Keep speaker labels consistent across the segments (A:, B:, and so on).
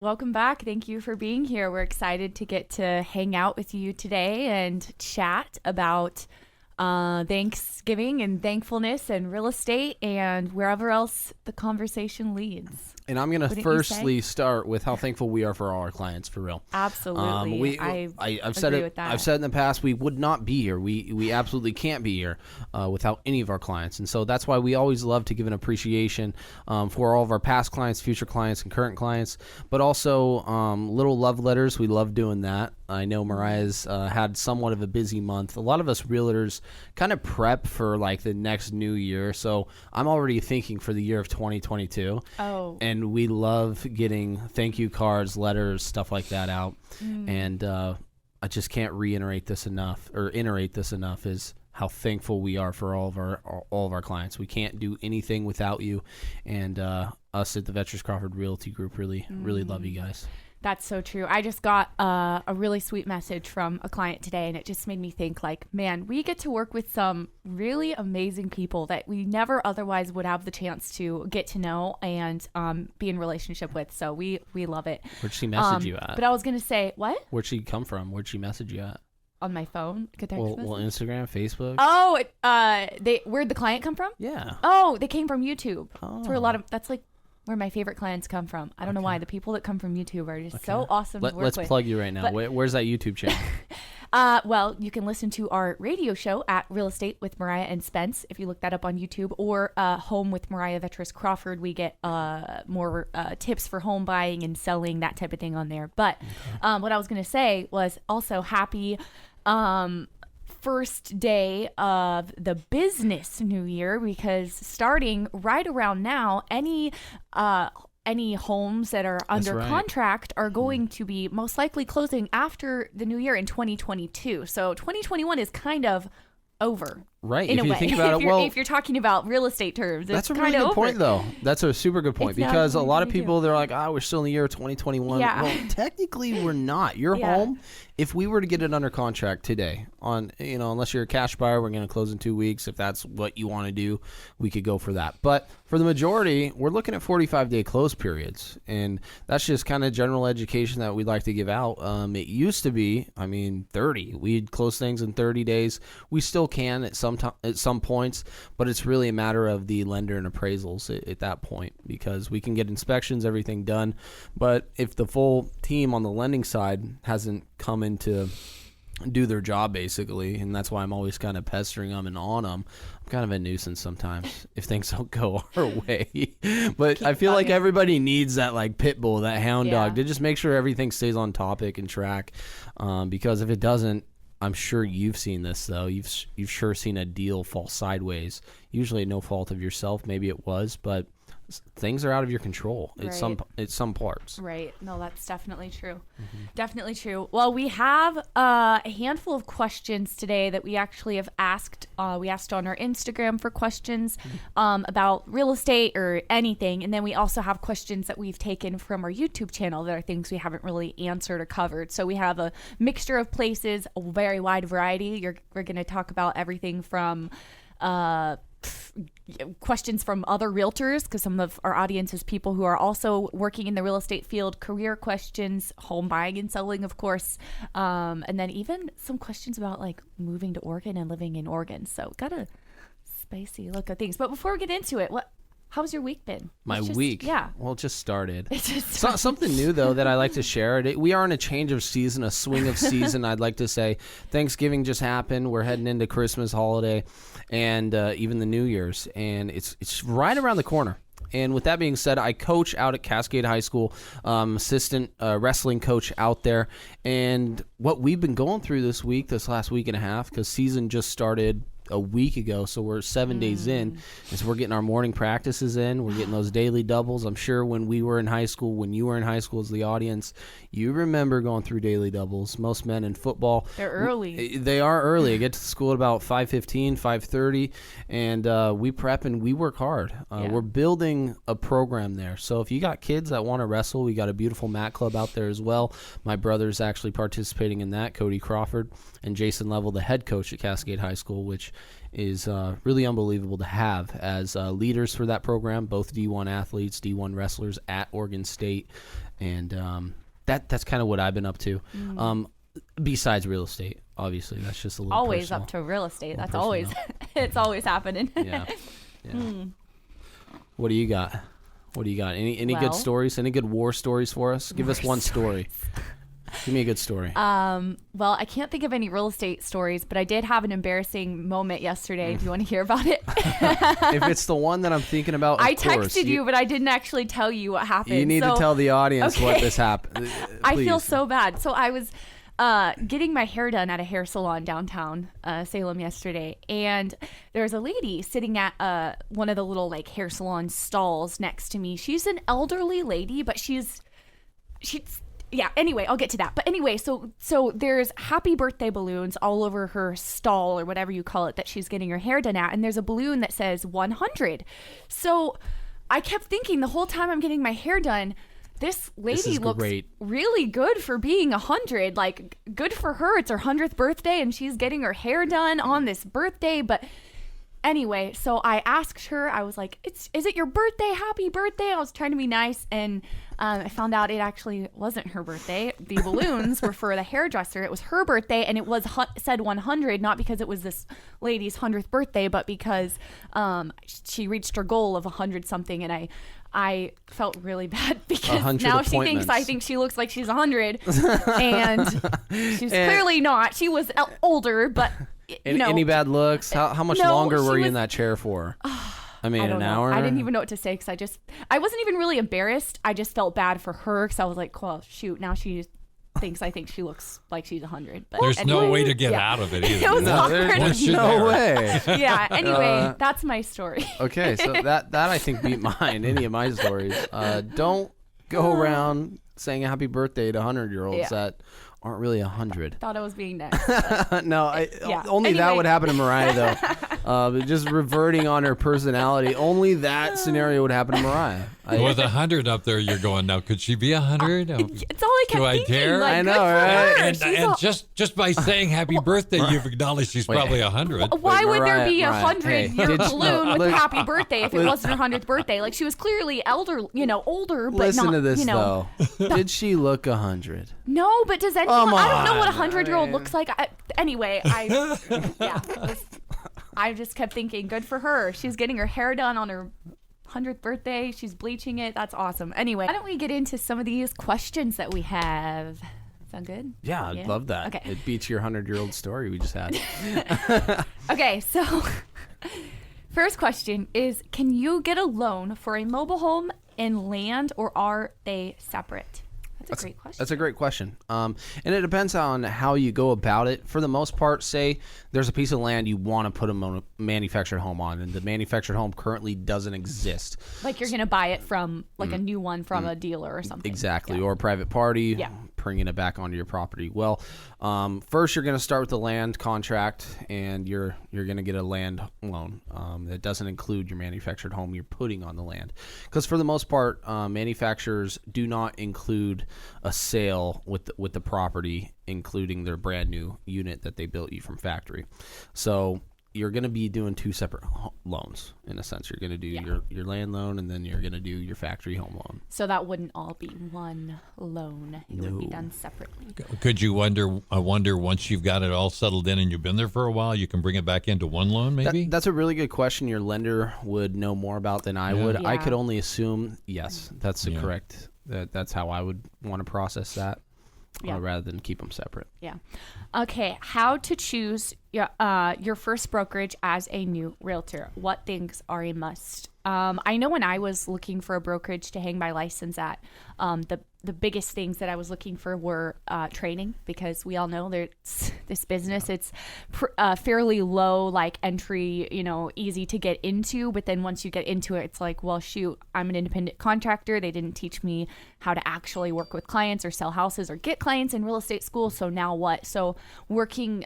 A: Welcome back. Thank you for being here. We're excited to get to hang out with you today and chat about Thanksgiving and thankfulness and real estate and wherever else the conversation leads.
B: And I'm going to firstly start with how thankful we are for all our clients, for real.
A: Absolutely.
B: I've said it.
A: With that.
B: I've said in the past, we would not be here. We absolutely can't be here without any of our clients. And so that's why we always love to give an appreciation for all of our past clients, future clients, and current clients. But also little love letters. We love doing that. I know Mariah's had somewhat of a busy month. A lot of us realtors kind of prep for like the next new year. So I'm already thinking for the year of 2022.
A: Oh.
B: And we love getting thank you cards, letters, stuff like that out. And I just can't iterate this enough is how thankful we are for all of our clients. We can't do anything without you. And us at the Veterans Crawford Realty Group really love you guys.
A: That's so true. I just got a really sweet message from a client today, and it just made me think, like, man, we get to work with some really amazing people that we never otherwise would have the chance to get to know and be in relationship with. So we love it.
B: Where'd she message you at?
A: But I was going to say, what?
B: Where'd she come from? Where'd she message you at?
A: On my phone?
B: Well, Instagram, Facebook?
A: Oh, where'd the client come from?
B: Yeah.
A: Oh, they came from YouTube.
B: Oh.
A: That's where that's like where my favorite clients come from. I don't know why. The people that come from YouTube are just so awesome to work with.
B: Let's plug you right now. Where's that YouTube channel?
A: Well, you can listen to our radio show at Real Estate with Mariah and Spenc if you look that up on YouTube, or Home with Mariah Vetress Crawford. We get more tips for home buying and selling, that type of thing on there. But what I was going to say was also happy first day of the business new year, because starting right around now, any homes that are under contract are going to be most likely closing after the new year in 2022. So 2021 is kind of over.
B: Right.
A: In
B: if
A: a
B: you
A: way.
B: think about it,
A: if you're talking about real estate terms,
B: that's a really good point, though. That's a super good point, because a lot of people, they're like, we're still in the year of 2021.
A: Yeah.
B: Well, technically, we're not. Your home, if we were to get it under contract today, unless you're a cash buyer, we're going to close in 2 weeks. If that's what you want to do, we could go for that. But for the majority, we're looking at 45-day close periods, and that's just kind of general education that we'd like to give out. It used to be, 30. We'd close things in 30 days. We still can at some points, but it's really a matter of the lender and appraisals at that point, because we can get inspections, everything done. But if the full team on the lending side hasn't come in to do their job, basically, and that's why I'm always kind of pestering them and on them. I'm kind of a nuisance sometimes if things don't go our way. But I feel like everybody needs that like pit bull, that hound dog, to just make sure everything stays on topic and track, because if it doesn't, I'm sure you've seen this, though. You've sure seen a deal fall sideways. Usually no fault of yourself. Maybe it was, but things are out of your control at some parts.
A: Right. No, that's definitely true. Mm-hmm. Definitely true. Well, we have a handful of questions today that we actually have asked. We asked on our Instagram for questions about real estate or anything. And then we also have questions that we've taken from our YouTube channel that are things we haven't really answered or covered. So we have a mixture of places, a very wide variety. We're going to talk about everything from questions from other realtors, because some of our audience is people who are also working in the real estate field, career questions, home buying and selling, of course, and then even some questions about like moving to Oregon and living in Oregon. So got a spicy look at things. But before we get into it, how's your week been?
B: My week?
A: Yeah.
B: Well, it just started. Something new, though, that I like to share. We are in a change of season, a swing of season, I'd like to say. Thanksgiving just happened. We're heading into Christmas holiday and even the New Year's. And it's right around the corner. And with that being said, I coach out at Cascade High School, assistant wrestling coach out there. And what we've been going through this last week and a half, because season just started a week ago, so we're 7 days in, and so we're getting our morning practices in, we're getting those daily doubles. I'm sure when you were in high school as the audience, you remember going through daily doubles. Most men in football,
A: they're early.
B: They are early. I get to school at about 5:15, 5:30, and we prep and we work hard. We're building a program there, so if you got kids that want to wrestle, we got a beautiful mat club out there as well. My brother's actually participating in that, Cody Crawford, and Jason Level, the head coach at Cascade High School, which is really unbelievable to have as leaders for that program, both D1 athletes, D1 wrestlers at Oregon State. And that's kind of what I've been up to. Besides real estate, obviously, that's just a little
A: always
B: personal.
A: up to real estate. That's always it's always happening.
B: Yeah. What do you got? Any good stories? Any good war stories for us? Give us one story. Give me a good story.
A: Well, I can't think of any real estate stories, but I did have an embarrassing moment yesterday. Do you want to hear about it?
B: If it's the one that I'm thinking about,
A: I texted you, but I didn't actually tell you what happened.
B: You need to tell the audience what this happened.
A: I feel so bad. So I was getting my hair done at a hair salon downtown Salem yesterday, and there's a lady sitting at one of the little like hair salon stalls next to me. She's an elderly lady, but she's yeah, anyway, I'll get to that. But anyway, so there's happy birthday balloons all over her stall or whatever you call it that she's getting her hair done at. And there's a balloon that says 100. So I kept thinking the whole time I'm getting my hair done, this lady looks really good for being 100. Like, good for her. It's her 100th birthday and she's getting her hair done on this birthday. But anyway, so I asked her, I was like, is it your birthday? Happy birthday. I was trying to be nice. And I found out it actually wasn't her birthday. The balloons were for the hairdresser. It was her birthday, and it was said 100, not because it was this lady's 100th birthday, but because she reached her goal of 100 something. And I felt really bad because now she thinks I think she looks like she's 100, and she's clearly not. She was older, but
B: any bad looks? How much longer were you in that chair for? I mean, an hour?
A: I didn't even know what to say because I wasn't even really embarrassed. I just felt bad for her because I was like, well, shoot, now she thinks I think she looks like she's 100. But
C: there's no way to get out of it either.
A: It was awkward.
C: There's
B: no way.
A: Yeah, anyway, that's my story.
B: Okay, so that I think beat mine, any of my stories. Don't go around saying happy birthday to 100-year-olds that aren't really 100.
A: Thought I was being nice.
B: No, only that would happen to Mariah, though. Just reverting on her personality. Only that scenario would happen to Mariah.
C: With 100 up there, you're going, now, could she be 100?
A: It's all I kept thinking.
C: Dare?
A: Like,
B: I know, right?
C: And just by saying happy birthday, you've acknowledged she's probably 100.
A: Why would there be a
B: Mariah,
A: 100-year balloon with happy birthday if it wasn't her 100th birthday? Like, she was clearly older, but
B: Listen
A: not,
B: to this, though. Did she look 100?
A: No, but does anyone? I don't know what a 100-year-old looks like. Anyway, I just kept thinking, good for her. She's getting her hair done on her 100th birthday. She's bleaching it. That's awesome. Anyway, why don't we get into some of these questions that we have? Sound good?
B: Yeah, I'd love that.
A: Okay.
B: It beats your 100-year-old story we just had.
A: Okay, so first question is, can you get a loan for a mobile home and land, or are they separate? That's a great question.
B: That's a great question. And it depends on how you go about it. For the most part, say there's a piece of land you want to put a manufactured home on, and the manufactured home currently doesn't exist.
A: Like you're going to buy it from like a new one from a dealer or something.
B: Exactly. Or a private party, bringing it back onto your property. Well, first you're going to start with the land contract, and you're going to get a land loan that doesn't include your manufactured home you're putting on the land. Because for the most part, manufacturers do not include a sale with the property, including their brand new unit that they built you from factory. So you're going to be doing two separate loans in a sense. You're going to do your land loan, and then you're going to do your factory home loan.
A: So that wouldn't all be one loan. It would be done separately.
C: Could you wonder once you've got it all settled in and you've been there for a while, you can bring it back into one loan maybe?
B: That's a really good question. Your lender would know more about than I would. I could only assume, yes, that's the correct. That's how I would want to process that, rather than keep them separate.
A: Yeah. Okay. How to choose your first brokerage as a new realtor? What things are a must? I know when I was looking for a brokerage to hang my license at, the biggest things that I was looking for were training, because we all know there's this business. It's fairly low, like entry, easy to get into. But then once you get into it, it's like, well, shoot, I'm an independent contractor. They didn't teach me how to actually work with clients or sell houses or get clients in real estate school. So now what? So working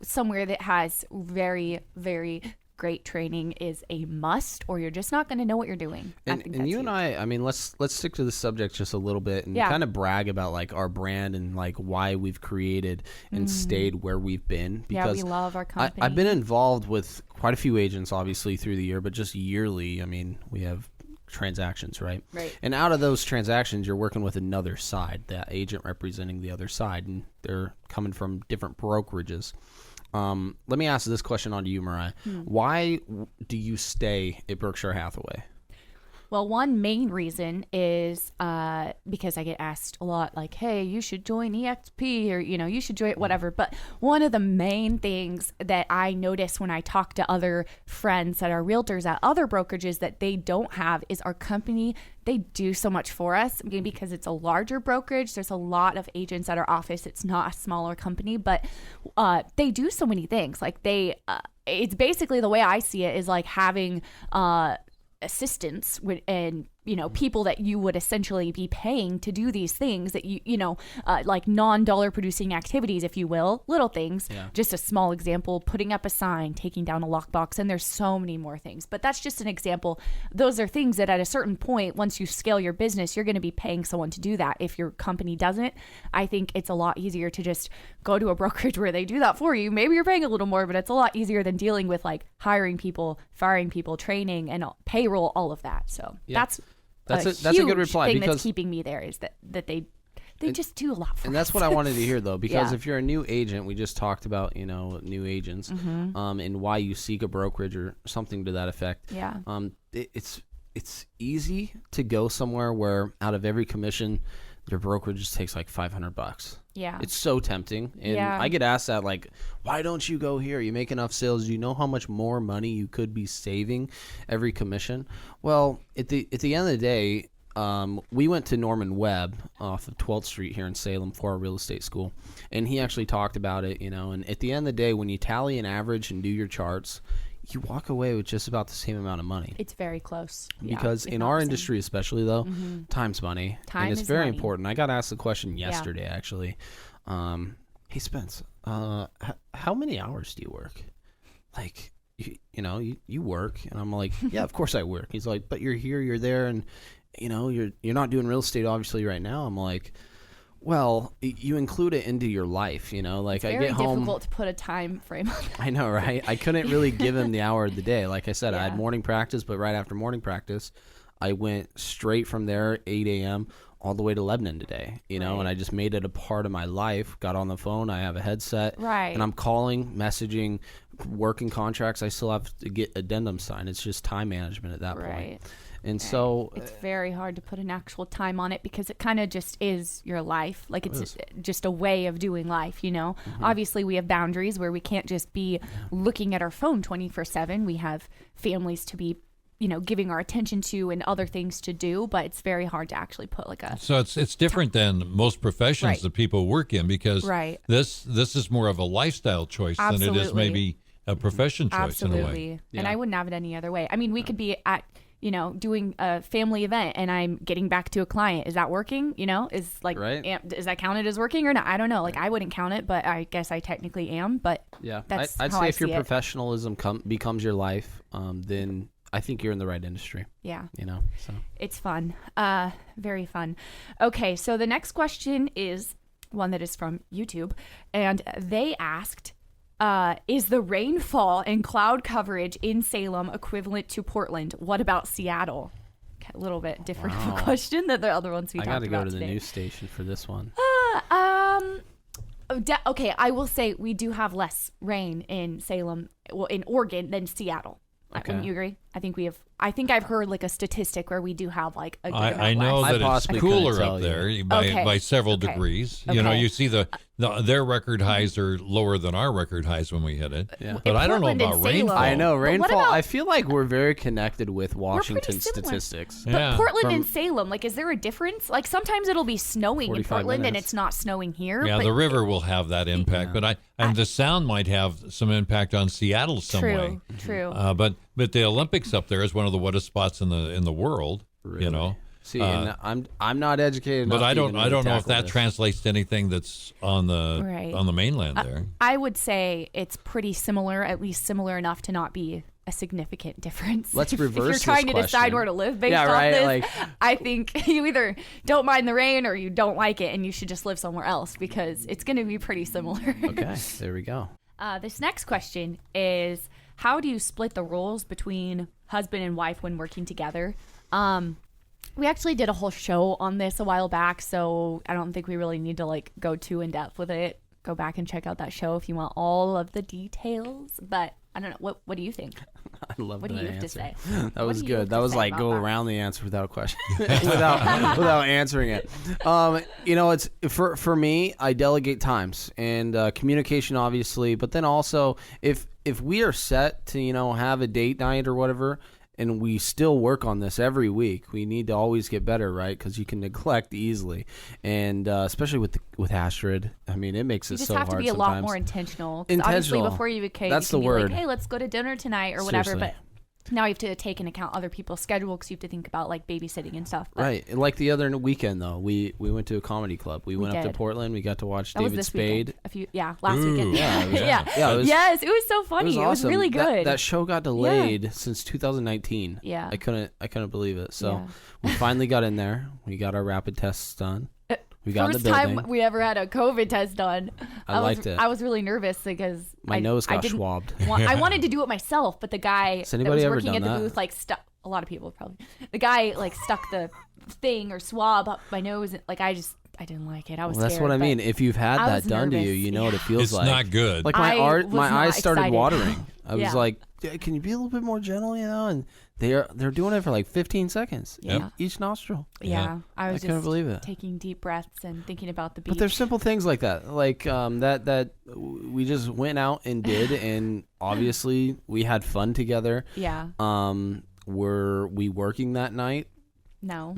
A: somewhere that has very, very great training is a must, or you're just not going to know what you're doing.
B: And you and I mean, let's stick to the subject just a little bit and kind of brag about like our brand and like why we've created and stayed where we've been. Because
A: we love our company.
B: I've been involved with quite a few agents, obviously, through the year, but just yearly. I mean, we have transactions, right?
A: Right.
B: And out of those transactions, you're working with another side, that agent representing the other side, and they're coming from different brokerages. Let me ask this question on to you, Mariah. Why do you stay at Berkshire Hathaway?
A: Well, one main reason is because I get asked a lot, like, hey, you should join EXP, or, you should join whatever. But one of the main things that I notice when I talk to other friends that are realtors at other brokerages that they don't have is our company. They do so much for us. I mean, because it's a larger brokerage. There's a lot of agents at our office. It's not a smaller company, but they do so many things. Like it's basically, the way I see it is like having assistants and people that you would essentially be paying to do these things that like non-dollar producing activities, if you will, little things. Just a small example: putting up a sign, taking down a lockbox, and there's so many more things, but that's just an example. Those are things that at a certain point, once you scale your business, you're going to be paying someone to do that. If your company doesn't, I think it's a lot easier to just go to a brokerage where they do that for you. Maybe you're paying a little more, but it's a lot easier than dealing with like hiring people, firing people, training, and payroll, all of that. So that's a good reply, thing because that's keeping me there is that they just do a lot for us.
B: And that's what I wanted to hear, though, because if you're a new agent, we just talked about new agents, and why you seek a brokerage or something to that effect. It's easy to go somewhere where out of every commission, their brokerage just takes like $500. It's so tempting, and I get asked that, like, why don't you go here? You make enough sales. Do you know how much more money you could be saving every commission? Well, at the end of the day, we went to Norman Webb off of 12th Street here in Salem for our real estate school, and he actually talked about it. And at the end of the day, when you tally an average and do your charts, you walk away with just about the same amount of money.
A: It's very close.
B: Because in our industry especially, though, time's money. And it's very important. I got asked the question yesterday, actually. Hey, Spence, how many hours do you work? Like, you work. And I'm like, yeah, of course I work. He's like, but you're here, you're there, and, you're not doing real estate, obviously, right now. I'm like, well, you include it into your life, like I get home. It's
A: very difficult to put a time frame on that.
B: I know, right? I couldn't really give him the hour of the day. Like I said, I had morning practice, but right after morning practice, I went straight from there, 8 a.m., all the way to Lebanon today, and I just made it a part of my life. Got on the phone. I have a headset. And I'm calling, messaging, working contracts. I still have to get addendum signed. It's just time management at that point. And so
A: it's very hard to put an actual time on it because it kind of just is your life. Like it's just a way of doing life, Obviously we have boundaries where we can't just be looking at our phone 24/7. We have families to be, giving our attention to and other things to do, but it's very hard to actually put like a.
C: So it's different than most professions that people work in because this is more of a lifestyle choice than it is maybe a profession choice in a way.
A: And I wouldn't have it any other way. I mean, we could be at doing a family event and I'm getting back to a client. Is that working? Is that counted as working or not? I don't know. Like I wouldn't count it, but I guess I technically am. But that's
B: I'd
A: how
B: say
A: I
B: if your
A: see it.
B: professionalism becomes your life, then I think you're in the right industry. So
A: It's fun. Very fun. Okay. So the next question is one that is from YouTube, and they asked, is the rainfall and cloud coverage in Salem equivalent to Portland? What about Seattle? Okay, a little bit different of a question than the other ones we talked about today.
B: I got to go to the news station for this one.
A: Okay, I will say we do have less rain in Salem, in Oregon, than Seattle.
B: Okay.
A: Wouldn't you agree? I think I've heard like a statistic where we do have like a good
C: I know
A: less.
C: that it's cooler up there by several degrees. You see their record highs are lower than our record highs when we hit it. But I don't know about rainfall.
B: I know rainfall. I feel like we're very connected with Washington statistics.
A: But Portland and Salem, like, is there a difference? Like sometimes it'll be snowing in Portland and it's not snowing here.
C: Yeah, the river will have that impact, but the sound might have some impact on Seattle some way.
A: True.
C: But the Olympics up there is one of the wettest spots in the world.
B: Really? See, and I'm not educated,
C: but I don't know if that translates to anything that's on the mainland there.
A: I would say it's pretty similar, at least similar enough to not be a significant difference.
B: Let's reverse
A: if you're trying
B: this
A: to decide where to live based off this, I think you either don't mind the rain or you don't like it, and you should just live somewhere else because it's going to be pretty similar.
B: Okay, there we go.
A: This next question is, how do you split the roles between husband and wife when working together? We actually did a whole show on this a while back, so I don't think we really need to like go too in depth with it. Go back and check out that show if you want all of the details. But I don't know. What do you think?
B: I love
A: what
B: that
A: do you
B: answer.
A: have to say?
B: That was good. That was like go around the answer without a question, without answering it. It's for me. I delegate times and communication, obviously, but then also if we are set to have a date night or whatever, and we still work on this every week, we need to always get better, right? Because you can neglect easily, and especially with Astrid, I mean, it makes it so hard.
A: You just have to be a lot more intentional. Obviously, before you became,
B: that's
A: you
B: the
A: can
B: word.
A: Be like, hey, let's go to dinner tonight or whatever.
B: Seriously.
A: But now you have to take into account other people's schedule because you have to think about like babysitting and stuff. But
B: right. Like the other weekend, though, we went to a comedy club. We went up to Portland. We got to watch David Spade.
A: Last weekend.
B: Yeah.
A: Yes, it was so funny. It was really good.
B: That show got delayed since 2019.
A: Yeah.
B: I couldn't believe it. So we finally got in there. We got our rapid tests done. We got
A: First
B: in the building.
A: time we ever had a COVID test done.
B: I liked it.
A: I was really nervous because
B: my nose got swabbed.
A: I wanted to do it myself, but the guy that was working at the booth stuck. A lot of people probably. The guy stuck the thing or swab up my nose. I didn't like it. I was scared.
B: That's what I mean. If you've had that done to you, you know what it feels like.
C: It's not good.
B: Like my eyes started
A: excited.
B: watering. I was like, can you be a little bit more gentle, And they're doing it for like 15 seconds.
A: Yeah.
B: Each nostril.
A: Yeah. I was
B: couldn't believe it.
A: Taking deep breaths and thinking about the beach.
B: But there's simple things like that. Like that we just went out and did, and obviously we had fun together.
A: Yeah.
B: Were we working that night?
A: No.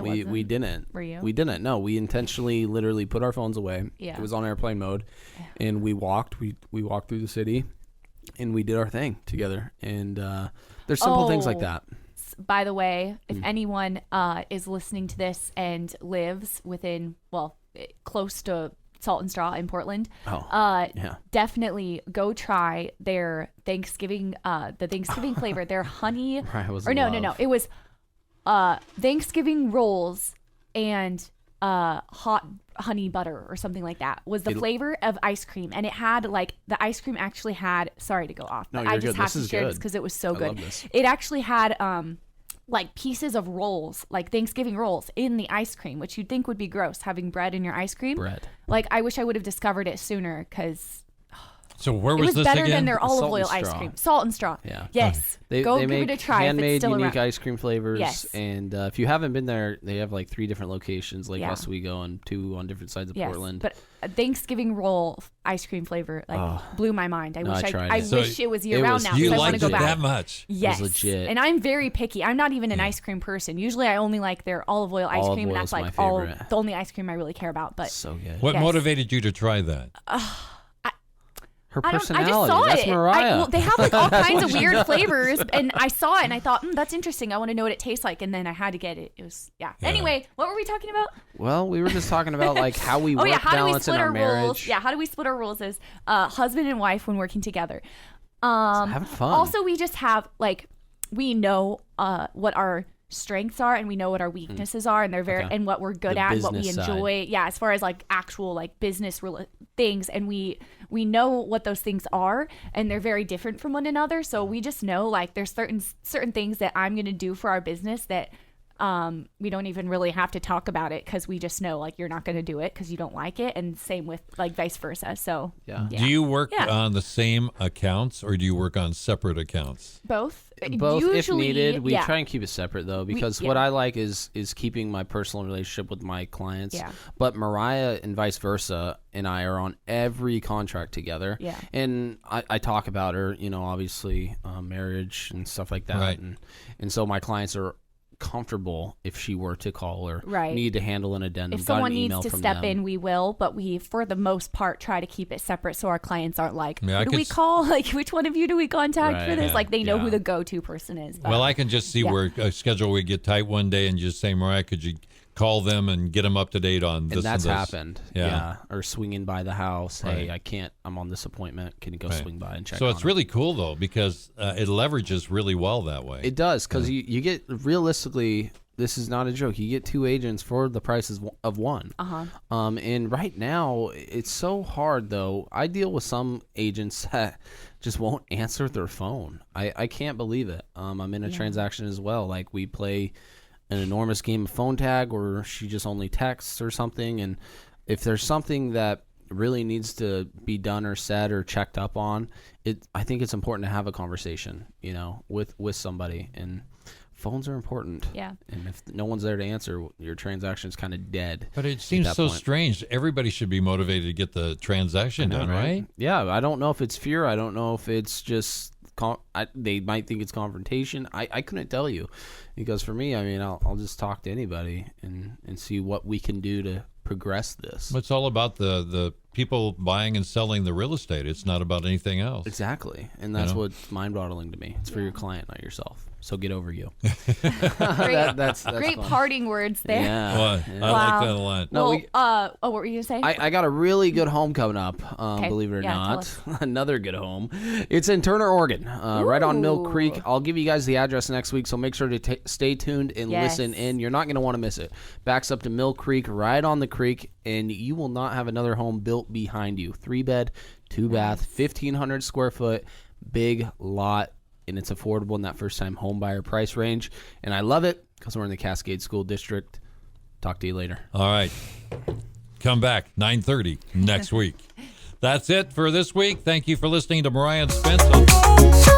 B: We didn't.
A: Were you?
B: We didn't. No, we intentionally literally put our phones away.
A: Yeah.
B: It was on airplane mode, and we walked. We walked through the city, and we did our thing together. And there's simple things like that.
A: By the way, if anyone is listening to this and lives within, close to Salt and Straw in Portland, definitely go try their Thanksgiving, the Thanksgiving flavor, their honey. No. It was Thanksgiving rolls and hot honey butter or something like that was the flavor of ice cream, and it had the ice cream actually had. Sorry to go off, but I just have to share this because it was so good. It actually had pieces of rolls, like Thanksgiving rolls in the ice cream, which you'd think would be gross having bread in your ice cream. I wish I would have discovered it sooner because.
C: So where was this again?
A: It was better than their olive oil ice cream. Salt and Straw.
B: Yeah.
A: Yes.
B: Go
A: give it a try.
B: Handmade, unique
A: around.
B: ice cream flavors.
A: Yes.
B: And if you haven't been there, they have 3 different locations, Oswego and 2 on different sides of Portland.
A: But a Thanksgiving roll ice cream flavor blew my mind. I wish it was year round now.
C: You
A: I want to go back.
C: That much?
A: Yes.
B: It was legit.
A: And I'm very picky. I'm not even an ice cream person. Usually I only like their olive oil ice cream, and that's the only ice cream I really care about. But
B: so good.
C: What motivated you to try that?
B: Her personality.
A: I just saw
B: that's
A: it.
B: Mariah.
A: They have all kinds of weird flavors, and I saw it and I thought, that's interesting. I want to know what it tastes like, and then I had to get it. It was Anyway, what were we talking about?
B: Well, we were just talking about how we work balance in our marriage.
A: Roles? Yeah, how do we split our roles as husband and wife when working together?
B: Having fun.
A: Also, we just have we know what our strengths are, and we know what our weaknesses are, and they're very and what we're good at, and what we enjoy. Side. Yeah, as far as actual business things, and we know what those things are, and they're very different from one another. So we just know there's certain things that I'm going to do for our business that we don't even really have to talk about it because we just know you're not going to do it because you don't like it, and same with vice versa. So
B: yeah.
C: Do you work on the same accounts, or do you work on separate accounts?
A: Both
B: usually, if needed. We try and keep it separate though, because what I like is keeping my personal relationship with my clients.
A: Yeah.
B: But Mariah and vice versa and I are on every contract together.
A: Yeah.
B: And I talk about her, obviously marriage and stuff like that.
C: Right.
B: And so my clients are comfortable if she were to call or
A: right.
B: need to handle an addendum.
A: If someone needs to step in, we will, but we, for the most part, try to keep it separate so our clients aren't like, who do we call? Which one of you do we contact for this? They know who the go-to person is.
C: But, well, I can just see where a schedule would get tight one day and just say, Mariah, could you call them and get them up to date on this?
B: And that's
C: this?
B: happened. Yeah. Or swinging by the house. Right. Hey, I can't. I'm on this appointment. Can you go swing by and check?
C: So it's really cool though, because it leverages really well that way.
B: It does, because you get realistically this is not a joke. You get 2 agents for the price of one. And right now, it's so hard, though. I deal with some agents that just won't answer their phone. I can't believe it. I'm in a transaction as well. Like, we play an enormous game of phone tag, or she just only texts or something. And if there's something that really needs to be done or said or checked up on, I think it's important to have a conversation, with somebody. And phones are important. Yeah. And if no one's there to answer, your transaction's kind of dead. But it seems so strange. Everybody should be motivated to get the transaction done, right? Yeah. I don't know if it's fear. I don't know if it's just they might think it's confrontation. I couldn't tell you, because for me, I mean, I'll just talk to anybody and see what we can do to progress this. It's all about the people buying and selling the real estate. It's not about anything else. Exactly. And that's what's mind-boggling to me. It's for your client, not yourself. So get over you. That's
A: great
B: fun.
A: Parting words there.
B: Yeah.
C: I like that a lot.
A: No, what were you going to say?
B: I got a really good home coming up, believe it or not. Another good home. It's in Turner, Oregon, right on Mill Creek. I'll give you guys the address next week, so make sure to stay tuned and listen in. You're not going to want to miss it. Backs up to Mill Creek, right on the creek, and you will not have another home built behind you. 3-bed, 2-bath, 1,500 square foot, big lot. And it's affordable in that first-time home buyer price range. And I love it because we're in the Cascade School District. Talk to you later. All right. Come back, 9:30 next week. That's it for this week. Thank you for listening to Mariah and Spenc.